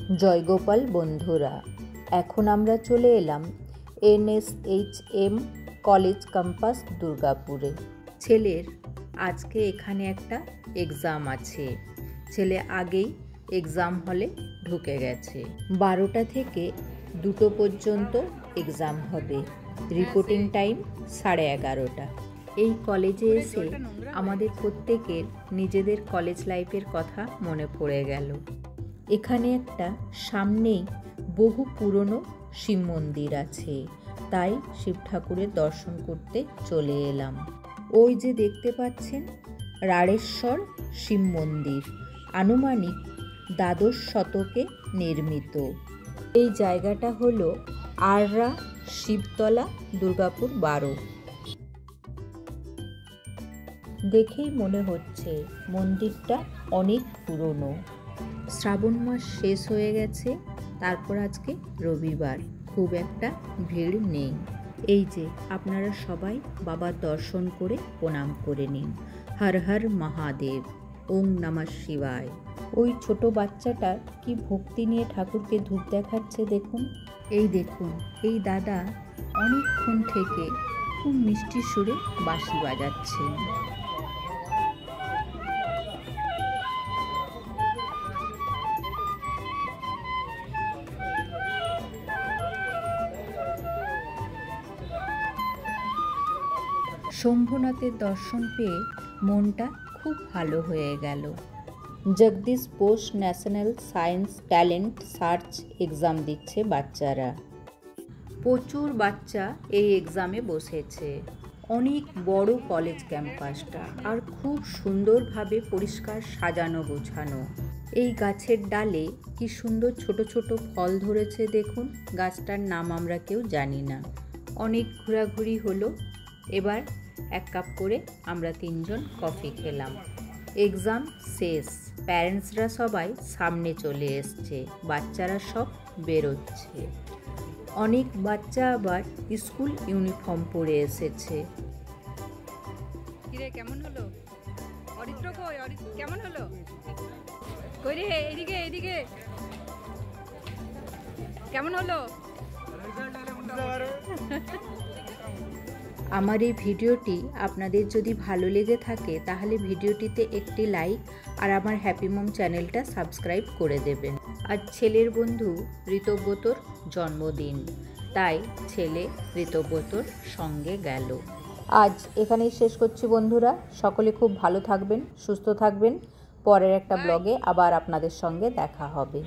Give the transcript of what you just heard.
জয়গোপাল বন্ধুরা, এখন আমরা চলে এলাম NSHM কলেজ ক্যাম্পাস দুর্গাপুরে। ছেলের আজকে এখানে একটা এক্সাম আছে। ছেলে আগেই এক্সাম হলে ঢুকে গেছে। 12টা থেকে 2টো পর্যন্ত এক্সাম হবে। Reporting time 11:30। এই কলেজে এসে আমাদের প্রত্যেকের নিজেদের কলেজ লাইফের কথা মনে পড়ে গেল। এখানে একটা সামনেই বহু পুরনো শিব মন্দির আছে, তাই শিব ঠাকুরের দর্শন করতে চলে এলাম। ওই যে দেখতে পাচ্ছেন রাড়েশ্বর শিব মন্দির, আনুমানিক 12 শতকে নির্মিত। এই জায়গাটা হলো আররা শিবতলা, দুর্গাপুর 12। দেখেই মনে হচ্ছে মন্দিরটা অনেক পুরনো। শ্রাবণ মাস শেষ হয়ে গেছে, তারপর আজকে রবিবার, খুব একটা ভিড় নেই। এই যে আপনারা সবাই বাবার দর্শন করে প্রণাম করে নিন। হর হর মহাদেব, ওম নমঃ শিবায়। ওই ছোট বাচ্চাটা কি ভক্তি নিয়ে ঠাকুরকে ধূপ দেখাচ্ছে দেখুন। এই দেখুন, এই দাদা অনেকক্ষণ থেকে খুব মিষ্টি সুরে বাঁশি বাজাচ্ছেন। শম্ভুনাথের দর্শন পেয়ে মনটা খুব ভালো হয়ে গেল। Jagadish Bose national science talent search exam দিচ্ছে বাচ্চারা। প্রচুর বাচ্চা এই এক্সামে বসেছে। অনেক বড় কলেজ ক্যাম্পাসটা, আর খুব সুন্দরভাবে পরিষ্কার সাজানো গোছানো। এই গাছের ডালে কি সুন্দর ছোট ছোট ফল ধরেছে দেখুন। গাছটার নাম আমরা কেউ জানি না। অনেক ঘোরাঘুরি হলো। এবার 1 কাপ করে আমরা 3 জন কফি খেলাম। এক্সাম শেষ, প্যারেন্টসরা সবাই সামনে চলে এসছে, বাচ্চারা সব বেরোচ্ছে। অনেক বাচ্চা আবার স্কুল ইউনিফর্ম পরে এসেছে। কিরে কেমন হলো? অরিত্র কই? কেমন হলো? কই রে, এদিকে এদিকে। কেমন হলো? আমার এই ভিডিওটি আপনাদের যদি ভালো লেগে থাকে তাহলে ভিডিওটিতে একটি লাইক আর আমার হ্যাপি মম চ্যানেলটা সাবস্ক্রাইব করে দেবেন। আজ ছেলের বন্ধু ঋতব্রতর জন্মদিন, তাই ছেলে ঋতব্রতর সঙ্গে গেল। আজ এখানেই শেষ করছি বন্ধুরা। সকলে খুব ভালো থাকবেন, সুস্থ থাকবেন। পরের একটা ব্লগে আবার আপনাদের সঙ্গে দেখা হবে।